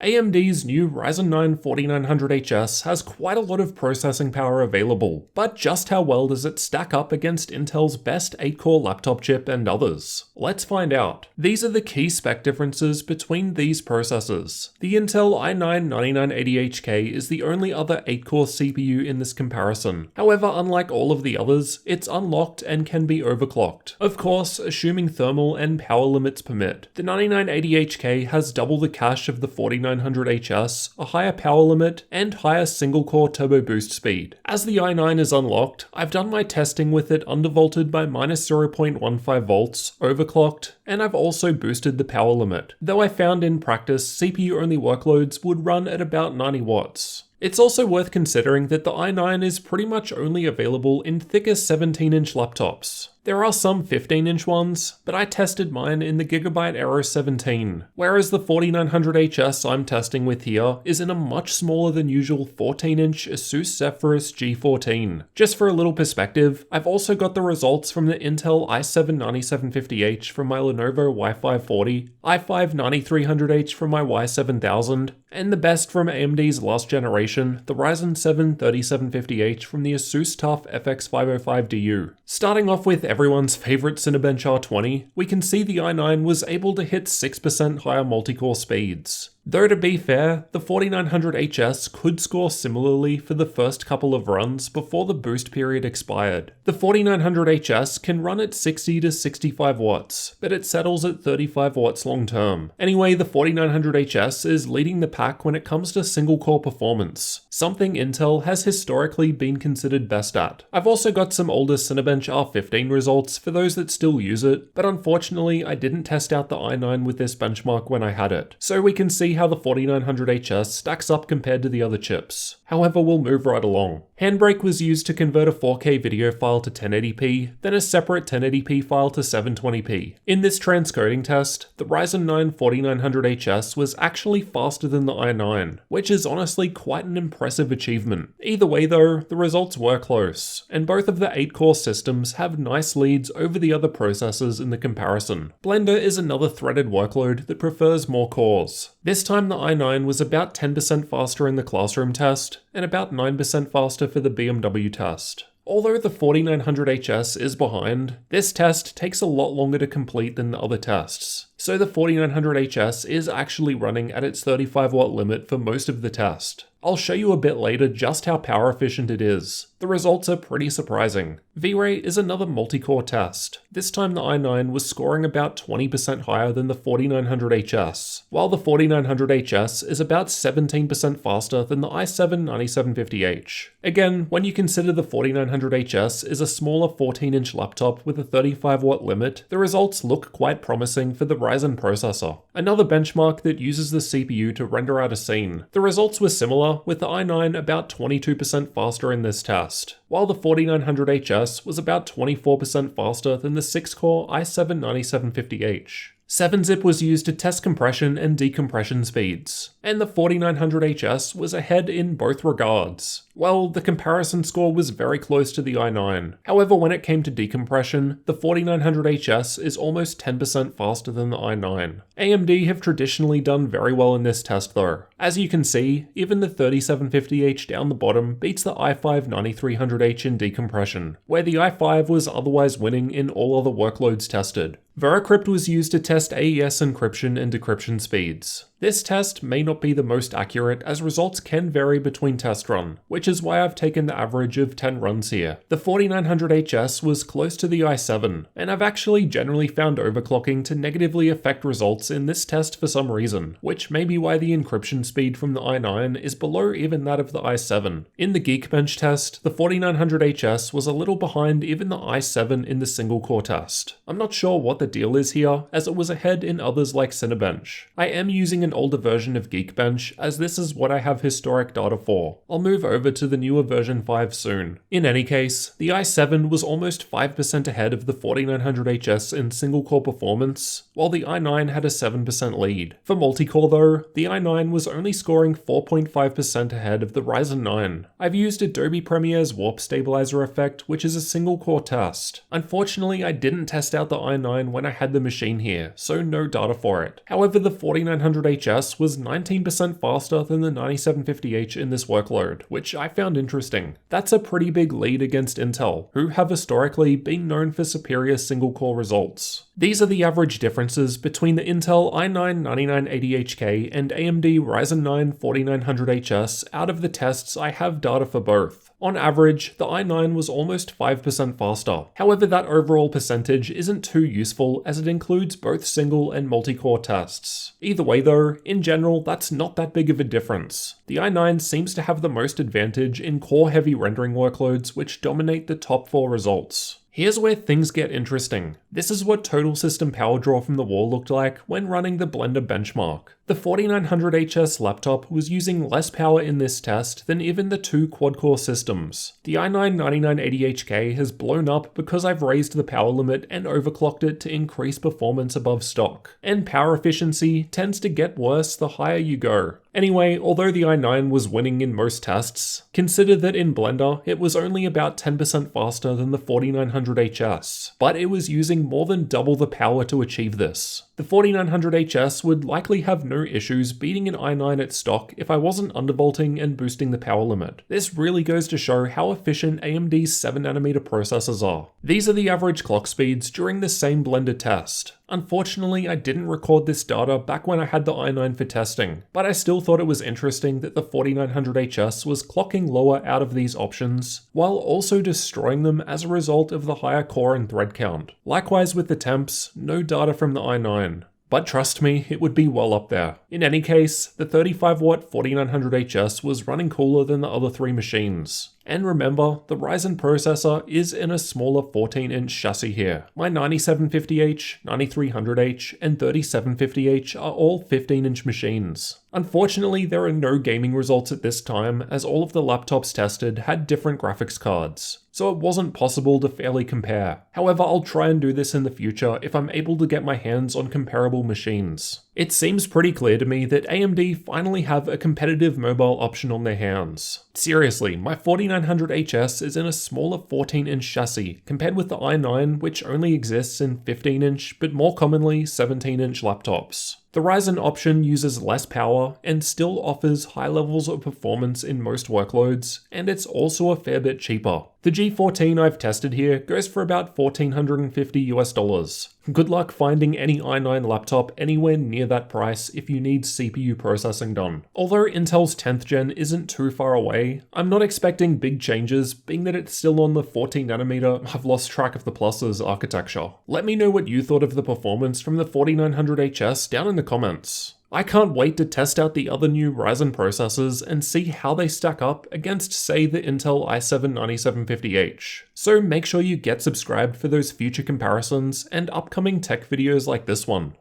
AMD's new Ryzen 9 4900HS has quite a lot of processing power available, but just how well does it stack up against Intel's best 8-core laptop chip and others? Let's find out. These are the key spec differences between these processors. The Intel i9-9980HK is the only other 8-core CPU in this comparison. However, unlike all of the others, it's unlocked and can be overclocked. Of course, assuming thermal and power limits permit. The 9980HK has double the cache of the 4900HS, a higher power limit, and higher single-core turbo boost speed. As the i9 is unlocked, I've done my testing with it undervolted by -0.15 volts, overclocked, and I've also boosted the power limit, though I found in practice CPU-only workloads would run at about 90 watts. It's also worth considering that the i9 is pretty much only available in thicker 17-inch laptops. There are some 15-inch ones, but I tested mine in the Gigabyte Aero 17, whereas the 4900HS I'm testing with here is in a much smaller than usual 14-inch Asus Zephyrus G14. Just for a little perspective, I've also got the results from the Intel i7-9750H from my Lenovo Y540, i5-9300H from my Y7000, and the best from AMD's last generation, the Ryzen 7 3750H from the Asus TUF FX505DU. Starting off with everyone's favorite Cinebench R20, we can see the i9 was able to hit 6% higher multi-core speeds. Though to be fair, the 4900HS could score similarly for the first couple of runs before the boost period expired. The 4900HS can run at 60 to 65 watts, but it settles at 35 watts long term. Anyway, the 4900HS is leading the pack when it comes to single-core performance, something Intel has historically been considered best at. I've also got some older Cinebench R15 results for those that still use it, but unfortunately I didn't test out the i9 with this benchmark when I had it, so we can see how the 4900HS stacks up compared to the other chips. However, we'll move right along. HandBrake was used to convert a 4K video file to 1080p, then a separate 1080p file to 720p. In this transcoding test, the Ryzen 9 4900HS was actually faster than the i9, which is honestly quite an impressive achievement. Either way though, the results were close, and both of the 8-core systems have nice leads over the other processors in the comparison. Blender is another threaded workload that prefers more cores. This time the i9 was about 10% faster in the classroom test, and about 9% faster for the BMW test. Although the 4900HS is behind, this test takes a lot longer to complete than the other tests. So the 4900HS is actually running at its 35 watt limit for most of the test. I'll show you a bit later just how power efficient it is. The results are pretty surprising. Vera is another multi-core test. This time the i9 was scoring about 20% higher than the 4900HS, while the 4900HS is about 17% faster than the i7-9750H. Again, when you consider the 4900HS is a smaller 14-inch laptop with a 35 watt limit, the results look quite promising for the Ryzen processor, another benchmark that uses the CPU to render out a scene. The results were similar, with the i9 about 22% faster in this test, while the 4900HS was about 24% faster than the 6-core i7-9750H. 7-zip was used to test compression and decompression speeds, and the 4900HS was ahead in both regards. Well, the comparison score was very close to the i9. However, when it came to decompression, the 4900HS is almost 10% faster than the i9. AMD have traditionally done very well in this test though. As you can see, even the 3750H down the bottom beats the i5-9300H in decompression, where the i5 was otherwise winning in all other workloads tested. Vera Crypt was used to test AES encryption and decryption speeds. This test may not be the most accurate as results can vary between test run, which is why I've taken the average of 10 runs here. The 4900HS was close to the i7, and I've actually generally found overclocking to negatively affect results in this test for some reason, which may be why the encryption speed from the i9 is below even that of the i7. In the Geekbench test, the 4900HS was a little behind even the i7 in the single core test. I'm not sure what the deal is here, as it was ahead in others like Cinebench. I am using an older version of Geekbench, as this is what I have historic data for. I'll move over to the newer version 5 soon. In any case, the i7 was almost 5% ahead of the 4900HS in single-core performance, while the i9 had a 7% lead. For multi-core though, the i9 was only scoring 4.5% ahead of the Ryzen 9. I've used Adobe Premiere's Warp Stabilizer effect, which is a single-core test. Unfortunately, I didn't test out the i9 when I had the machine here, so no data for it. However, the 4900HS 9750HS was 19% faster than the 9750H in this workload, which I found interesting. That's a pretty big lead against Intel, who have historically been known for superior single-core results. These are the average differences between the Intel i9-9980HK and AMD Ryzen 9 4900HS out of the tests I have data for both. On average, the i9 was almost 5% faster. However, that overall percentage isn't too useful as it includes both single and multi-core tests. Either way though, in general, that's not that big of a difference. The i9 seems to have the most advantage in core-heavy rendering workloads which dominate the top 4 results. Here's where things get interesting. This is what total system power draw from the wall looked like when running the Blender benchmark. The 4900HS laptop was using less power in this test than even the 2 quad-core systems. The i9-9980HK has blown up because I've raised the power limit and overclocked it to increase performance above stock. And power efficiency tends to get worse the higher you go. Anyway, although the i9 was winning in most tests, consider that in Blender it was only about 10% faster than the 4900HS, but it was using more than double the power to achieve this. The 4900HS would likely have no issues beating an i9 at stock if I wasn't undervolting and boosting the power limit. This really goes to show how efficient AMD's 7nm processors are. These are the average clock speeds during the same Blender test. Unfortunately, I didn't record this data back when I had the i9 for testing, but I still thought it was interesting that the 4900HS was clocking lower out of these options, while also destroying them as a result of the higher core and thread count. Likewise with the temps, no data from the i9. But trust me, it would be well up there. In any case, the 35W 4900HS was running cooler than the other 3 machines. And remember, the Ryzen processor is in a smaller 14-inch chassis here. My 9750H, 9300H, and 3750H are all 15-inch machines. Unfortunately, there are no gaming results at this time, as all of the laptops tested had different graphics cards, so it wasn't possible to fairly compare. However, I'll try and do this in the future if I'm able to get my hands on comparable machines. It seems pretty clear to me that AMD finally have a competitive mobile option on their hands. Seriously, my 4900HS is in a smaller 14-inch chassis compared with the i9, which only exists in 15-inch but more commonly 17-inch laptops. The Ryzen option uses less power and still offers high levels of performance in most workloads, and it's also a fair bit cheaper. The G14 I've tested here goes for about $1,450 US. Good luck finding any i9 laptop anywhere near that price if you need CPU processing done. Although Intel's 10th gen isn't too far away, I'm not expecting big changes, being that it's still on the 14nm, I've lost track of the pluses architecture. Let me know what you thought of the performance from the 4900HS down in the comments. I can't wait to test out the other new Ryzen processors and see how they stack up against, say, the Intel i7-9750H. So make sure you get subscribed for those future comparisons and upcoming tech videos like this one.